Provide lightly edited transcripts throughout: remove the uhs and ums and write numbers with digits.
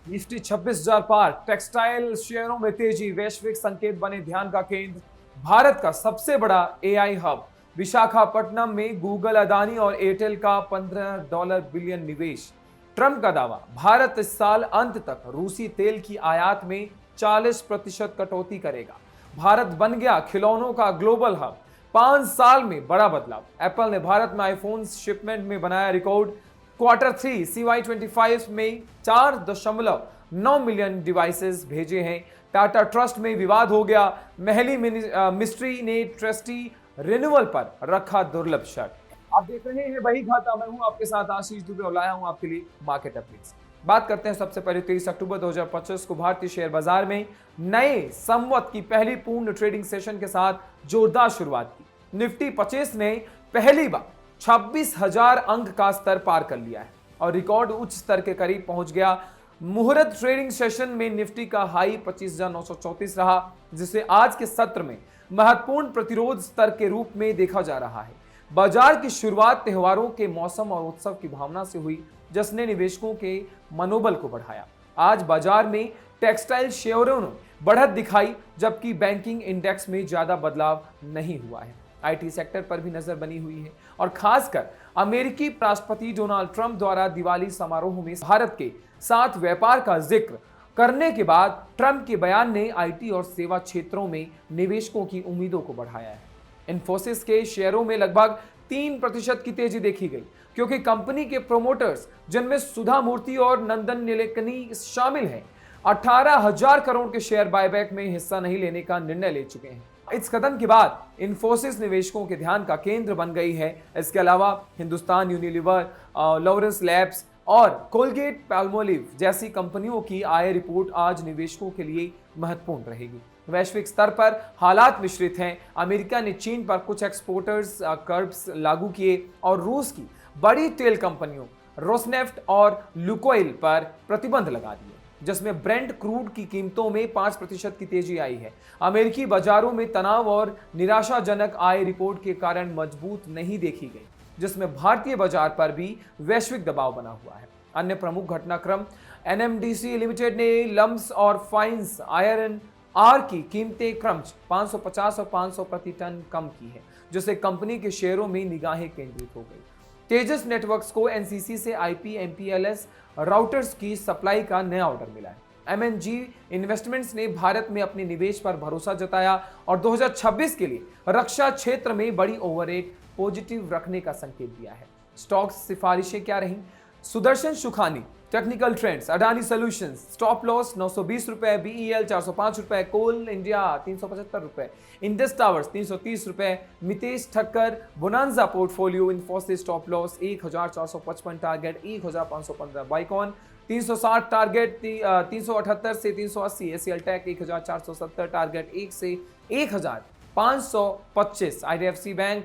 Nifty 26,000 पार। Textile शेयरों में तेजी, वैश्विक संकेत बने ध्यान का केंद्र। भारत का सबसे बड़ा एआई हब विशाखापट्टनम में गूगल, अदानी और एयरटेल का $15 बिलियन निवेश। ट्रंप का दावा, भारत इस साल अंत तक रूसी तेल की आयात में 40% कटौती करेगा। भारत बन गया खिलौनों का ग्लोबल हब। 5 साल में बड़ा बदलाव। एप्पल ने भारत में आईफोन शिपमेंट में बनाया रिकॉर्ड। Q3 CY25 में 4.9 मिलियन डिवाइसेस भेजे हैं। टाटा ट्रस्ट में विवाद हो गया। महली मिस्ट्री ने ट्रस्टी रिन्यूअल पर रखा दुर्लभ शर्त। आप देख रहे हैं वही खाता, मैं हूं आपके साथ आशीष दुबे और लाया हूं आपके लिए मार्केट अपडेट्स। बात करते हैं सबसे पहले 23 अक्टूबर 2025 को भारतीय शेयर बाजार में नए संवत की पहली पूर्ण ट्रेडिंग सेशन के साथ जोरदार शुरुआत की। निफ्टी 25 ने पहली बार 26,000 अंक का स्तर पार कर लिया है और रिकॉर्ड उच्च स्तर के करीब पहुंच गया। मुहूर्त ट्रेडिंग सेशन में निफ्टी का हाई 25,934 रहा, जिसे आज के सत्र में महत्वपूर्ण प्रतिरोध स्तर के रूप में देखा जा रहा है। बाजार की शुरुआत त्योहारों के मौसम और उत्सव की भावना से हुई, जिसने निवेशकों के मनोबल को बढ़ाया। आज बाजार में टेक्सटाइल शेयरों ने बढ़त दिखाई, जबकि बैंकिंग इंडेक्स में ज्यादा बदलाव नहीं हुआ है। आईटी सेक्टर पर भी नजर बनी हुई है और खासकर अमेरिकी राष्ट्रपति डोनाल्ड ट्रंप द्वारा दिवाली समारोह में भारत के साथ व्यापार का जिक्र करने के बाद ट्रंप के बयान ने आईटी और सेवा क्षेत्रों में निवेशकों की उम्मीदों को बढ़ाया है। इन्फोसिस के शेयरों में लगभग 3% की तेजी देखी गई, क्योंकि कंपनी के प्रोमोटर्स, जिनमें सुधा मूर्ति और नंदन नीलेकनी शामिल हैं, 18,000 करोड़ के शेयर बायबैक में हिस्सा नहीं लेने का निर्णय ले चुके हैं। इस कदम के बाद इन्फोसिस निवेशकों के ध्यान का केंद्र बन गई है। इसके अलावा हिंदुस्तान यूनिलीवर, लॉरेंस लैब्स और कोलगेट पैल्मोलिव जैसी कंपनियों की आय रिपोर्ट आज निवेशकों के लिए महत्वपूर्ण रहेगी। वैश्विक स्तर पर हालात मिश्रित हैं। अमेरिका ने चीन पर कुछ एक्सपोर्टर्स कर्ब्स लागू किए और रूस की बड़ी तेल कंपनियों रोसनेफ्ट और लुकोइल पर प्रतिबंध लगा दिए, जिसमें ब्रेंट क्रूड की कीमतों में 5% की तेजी आई है। अमेरिकी बाजारों में तनाव और निराशाजनक आय रिपोर्ट के कारण मजबूत नहीं देखी गई, जिसमें भारतीय बाजार पर भी वैश्विक दबाव बना हुआ है। अन्य प्रमुख घटनाक्रम, एनएमडीसी लिमिटेड ने लम्स और फाइन्स आयरन आर की कीमतें क्रमश 550 और 500 प्रति टन कम की है, जिससे कंपनी के शेयरों में निगाहें केंद्रित हो गई। तेजस नेटवर्क्स को एनसीसी से आईपी एमपीएलएस राउटर्स की सप्लाई का नया ऑर्डर मिला है। एमएनजी इन्वेस्टमेंट्स ने भारत में अपने निवेश पर भरोसा जताया और 2026 के लिए रक्षा क्षेत्र में बड़ी ओवरहेड पॉजिटिव रखने का संकेत दिया है। स्टॉक्स सिफारिशें क्या रहीं? Sudarshan Sukhani, technical trends, Adani solutions, stop loss 920 रुपए, बीईएल 405 रुपए, कोल इंडिया 375 रुपए, इंडस टावर्स 330 रुपए, Mitesh Thakkar bonanza portfolio, Infosys stop loss 1455, target 1515, बाइकॉन 360, target 378 से 380, एसीएल टेक 1470, टारगेट 1 से 1525, आईडीएफसी बैंक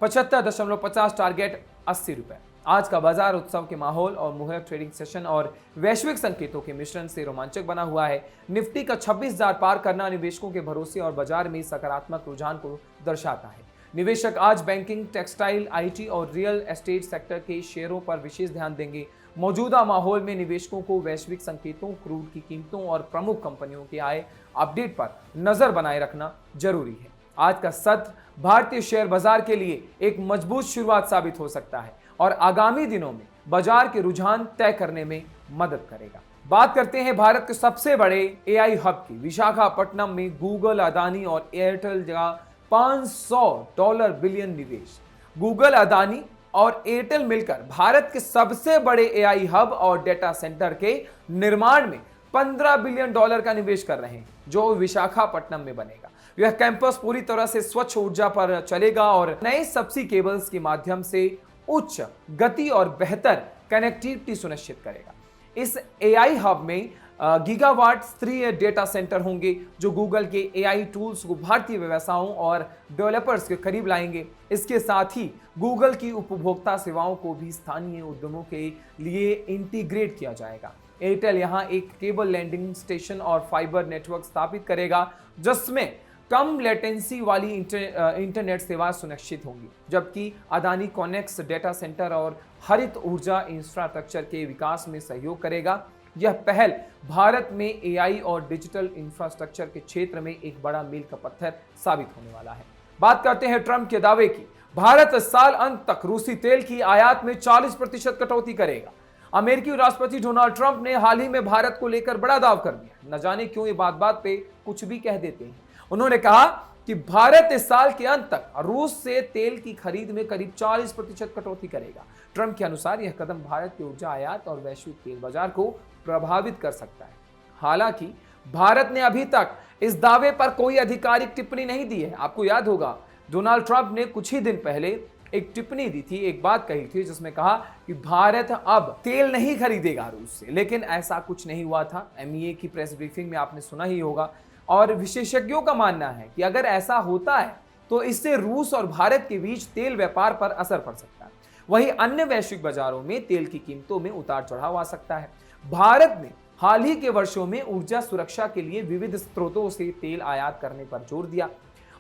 75.50, टारगेट 80 रुपए। आज का बाजार उत्सव के माहौल और मुहूर्त ट्रेडिंग सेशन और वैश्विक संकेतों के मिश्रण से रोमांचक बना हुआ है। निफ्टी का 26,000 पार करना निवेशकों के भरोसे और बाजार में सकारात्मक रुझान को दर्शाता है। निवेशक आज बैंकिंग, टेक्सटाइल, आईटी और रियल एस्टेट सेक्टर के शेयरों पर विशेष ध्यान देंगे। मौजूदा माहौल में निवेशकों को वैश्विक संकेतों, क्रूड की कीमतों और प्रमुख कंपनियों के आय अपडेट पर नजर बनाए रखना जरूरी है। आज का सत्र भारतीय शेयर बाजार के लिए एक मजबूत शुरुआत साबित हो सकता है और आगामी दिनों में बाजार के रुझान तय करने में मदद करेगा। बात करते हैं भारत के सबसे बड़े एआई हब की। विशाखापट्टनम में गूगल, अदानी और एयरटेल का $500 बिलियन निवेश। गूगल, अदानी और एयरटेल मिलकर भारत के सबसे बड़े एआई हब और डेटा सेंटर के निर्माण में $15 बिलियन का निवेश कर रहे हैं, जो विशाखापट्टनम में बनेगा। यह कैंपस पूरी तरह से स्वच्छ ऊर्जा पर चलेगा और नए सबसी केबल्स के माध्यम से उच्च गति और बेहतर कनेक्टिविटी सुनिश्चित करेगा। इस एआई हब में गीगावाट स्तरीय डेटा सेंटर होंगे, जो गूगल के एआई टूल्स को भारतीय व्यवसायों और डेवलपर्स के करीब लाएंगे। इसके साथ ही गूगल की उपभोक्ता सेवाओं को भी स्थानीय उद्यमों के लिए इंटीग्रेट किया जाएगा। एयरटेल यहां एक केबल लैंडिंग स्टेशन और फाइबर नेटवर्क स्थापित करेगा, जिसमें कम लेटेंसी वाली इंटरनेट सेवा सुनिश्चित होंगी, जबकि अदानी कॉनेक्स डेटा सेंटर और हरित ऊर्जा इंफ्रास्ट्रक्चर के विकास में सहयोग करेगा। यह पहल भारत में एआई और डिजिटल इंफ्रास्ट्रक्चर के क्षेत्र में एक बड़ा मील का पत्थर साबित होने वाला है। बात करते हैं ट्रंप के दावे की। भारत साल अंत तक रूसी तेल की आयात में 40% कटौती करेगा। अमेरिकी राष्ट्रपति डोनाल्ड ट्रंप ने हाल ही में भारत को लेकर बड़ा दाव कर दिया। न जाने क्यों ये बात पे कुछ भी कह देते हैं। उन्होंने कहा कि भारत इस साल के अंत तक रूस से तेल की खरीद में करीब 40% कटौती करेगा। ट्रंप के अनुसार यह कदम भारत के ऊर्जा आयात और वैश्विक तेल बाजार को प्रभावित कर सकता है। हालांकि भारत ने अभी तक इस दावे पर कोई आधिकारिक टिप्पणी नहीं दी है। आपको याद होगा डोनाल्ड ट्रंप ने कुछ ही दिन पहले एक टिप्पणी दी थी, एक बात कही थी जिसमें कहा कि भारत अब तेल नहीं खरीदेगा रूस से, लेकिन ऐसा कुछ नहीं हुआ था। एमईए की प्रेस ब्रीफिंग में आपने सुना ही होगा और विशेषज्ञों का मानना है कि अगर ऐसा होता है तो इससे रूस और भारत के बीच तेल व्यापार पर असर पड़ सकता है। वहीं अन्य वैश्विक बाजारों में तेल की कीमतों में उतार चढ़ाव आ सकता है। भारत ने हाल ही के वर्षों में ऊर्जा सुरक्षा के लिए विविध स्रोतों से तेल आयात करने पर जोर दिया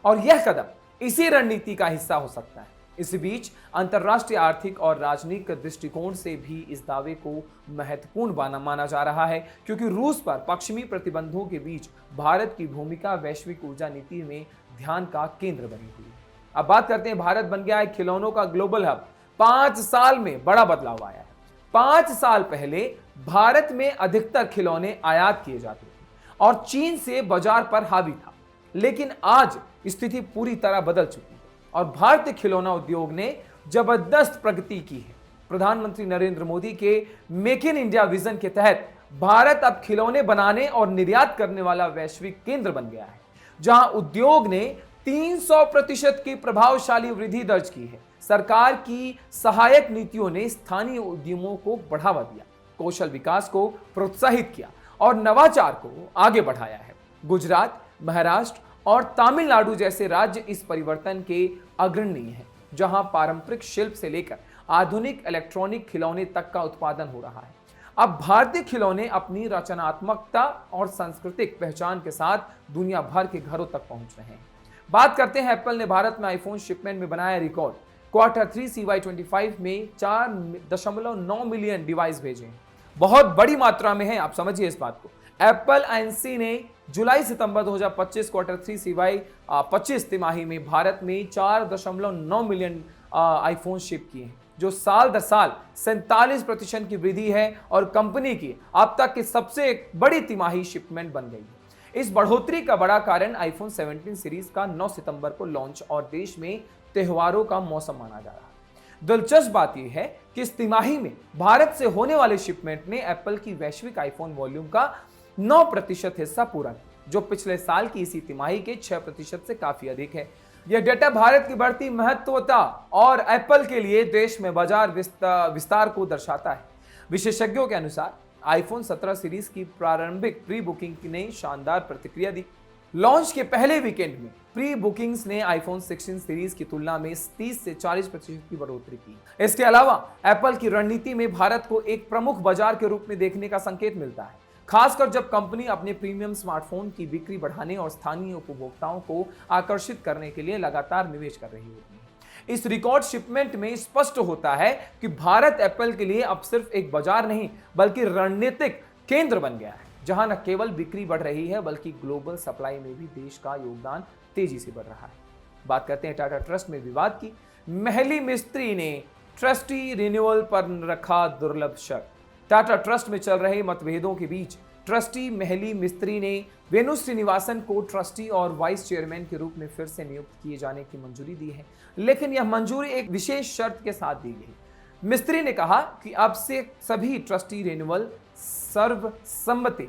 और यह कदम इसी रणनीति का हिस्सा हो सकता है। इस बीच अंतर्राष्ट्रीय आर्थिक और राजनीतिक दृष्टिकोण से भी इस दावे को महत्वपूर्ण माना जा रहा है, क्योंकि रूस पर पश्चिमी प्रतिबंधों के बीच भारत की भूमिका वैश्विक ऊर्जा नीति में ध्यान का केंद्र बनी हुई है। अब बात करते हैं, भारत बन गया है खिलौनों का ग्लोबल हब। 5 साल में बड़ा बदलाव आया है। 5 साल पहले भारत में अधिकतर खिलौने आयात किए जाते थे और चीन से बाजार पर हावी था, लेकिन आज स्थिति पूरी तरह बदल चुकी है और भारतीय खिलौना उद्योग ने जबरदस्त प्रगति की है। प्रधानमंत्री नरेंद्र मोदी के मेक इन इंडिया विजन के तहत भारत अब खिलौने बनाने और निर्यात करने वाला वैश्विक केंद्र बन गया है, जहां उद्योग ने 300% की प्रभावशाली वृद्धि दर्ज की है। सरकार की सहायक नीतियों ने स्थानीय उद्यमों को बढ़ावा दिया, कौशल विकास को प्रोत्साहित किया और नवाचार को आगे बढ़ाया है। गुजरात, महाराष्ट्र और तमिलनाडु जैसे राज्य इस परिवर्तन के अग्रणी हैं, जहां पारंपरिक शिल्प से लेकर आधुनिक इलेक्ट्रॉनिक खिलौने तक का उत्पादन हो रहा है। अब भारतीय खिलौने अपनी रचनात्मकता और सांस्कृतिक पहचान के साथ दुनिया भर के घरों तक पहुंच रहे हैं। बात करते हैं, एप्पल ने भारत में आईफोन शिपमेंट में बनाया रिकॉर्ड। Q3 CY25 में 4.9 मिलियन डिवाइस भेजे हैं। बहुत बड़ी मात्रा में है, आप समझिए इस बात को। एप्पल INC ने जुलाई सितंबर 2025 Q3 CY25 तिमाही में भारत में 4.9 मिलियन आईफोन शिप किए हैं, जो साल दर साल 47% की वृद्धि है और कंपनी की अब तक की सबसे बड़ी तिमाही शिपमेंट बन गई है। इस बढ़ोतरी का बड़ा कारण आईफोन 17 सीरीज का 9 सितंबर को लॉन्च और देश में त्योहारों का मौसम माना जा रहा है। दिलचस्प बात यह है कि इस तिमाही में भारत से होने वाले शिपमेंट ने एप्पल की वैश्विक आईफोन वॉल्यूम का 9% हिस्सा पूरा किया, जो पिछले साल की इसी तिमाही के 6% से काफी अधिक है। यह डेटा भारत की बढ़ती महत्वता और एप्पल के लिए देश में बाजार विस्तार को दर्शाता है। विशेषज्ञों के अनुसार आईफोन 17 सीरीज की प्रारंभिक प्री बुकिंग ने शानदार प्रतिक्रिया दी। लॉन्च के पहले वीकेंड में प्री बुकिंग्स ने आईफोन 16 सीरीज की तुलना में 30 से 40% की बढ़ोतरी की। इसके अलावा एप्पल की रणनीति में भारत को एक प्रमुख बाजार के रूप में देखने का संकेत मिलता है, खासकर जब कंपनी अपने प्रीमियम स्मार्टफोन की बिक्री बढ़ाने और स्थानीय उपभोक्ताओं को आकर्षित करने के लिए लगातार निवेश कर रही होती है। इस रिकॉर्ड शिपमेंट में स्पष्ट होता है कि भारत एप्पल के लिए अब सिर्फ एक बाजार नहीं बल्कि रणनीतिक केंद्र बन गया है, जहां न केवल बिक्री बढ़ रही है बल्कि ग्लोबल सप्लाई में भी देश का योगदान तेजी से बढ़ रहा है। बात करते हैं टाटा ट्रस्ट में विवाद की। महली मिस्त्री ने ट्रस्टी रिन्यूअल पर रखा दुर्लभ शर्त। टाटा ट्रस्ट में चल रहे मतभेदों के बीच ट्रस्टी महली मिस्त्री ने वेणु श्रीनिवासन को ट्रस्टी और वाइस चेयरमैन के रूप में फिर से नियुक्त किए जाने की मंजूरी दी है, लेकिन यह मंजूरी एक विशेष शर्त के साथ दी गई। मिस्त्री ने कहा कि अब से सभी ट्रस्टी रिन्यूअल सर्वसम्मति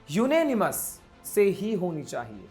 यूनेनिमस से ही होनी चाहिए।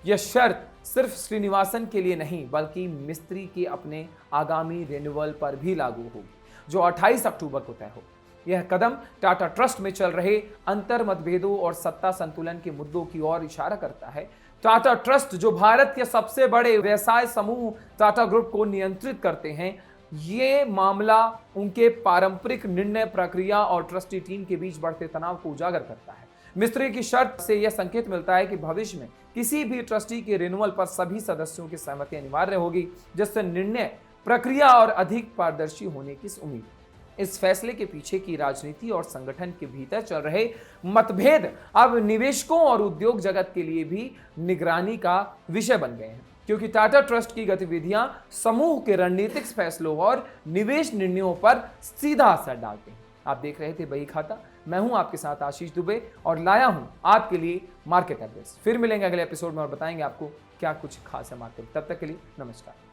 यह शर्त सिर्फ श्रीनिवासन के लिए नहीं बल्कि मिस्त्री के अपने आगामी रिन्यूअल पर भी लागू होगी, जो 28 अक्टूबर को तय होगी। यह कदम टाटा ट्रस्ट में चल रहे अंतर मतभेदों और सत्ता संतुलन के मुद्दों की ओर इशारा करता है। टाटा ट्रस्ट, जो भारत के सबसे बड़े व्यवसाय समूह टाटा ग्रुप को नियंत्रित करते हैं, ये मामला उनके पारंपरिक निर्णय प्रक्रिया और ट्रस्टी टीम के बीच बढ़ते तनाव को उजागर करता है। मिस्त्री की शर्त से यह संकेत मिलता है कि भविष्य में किसी भी ट्रस्टी के रिन्यूअल पर सभी सदस्यों की सहमति अनिवार्य होगी, जिससे निर्णय प्रक्रिया और अधिक पारदर्शी होने की उम्मीद है। इस फैसले के पीछे की राजनीति और संगठन के भीतर चल रहे मतभेद अब निवेशकों और उद्योग जगत के लिए भी निगरानी का विषय बन गए हैं, क्योंकि टाटा ट्रस्ट की गतिविधियां समूह के रणनीतिक फैसलों और निवेश निर्णयों पर सीधा असर डालते हैं। आप देख रहे थे बही खाता, मैं हूं आपके साथ आशीष दुबे और लाया हूं आपके लिए मार्केट एड्रेस। फिर मिलेंगे अगले एपिसोड में और बताएंगे आपको क्या कुछ खास है मार्केट। तब तक के लिए नमस्कार।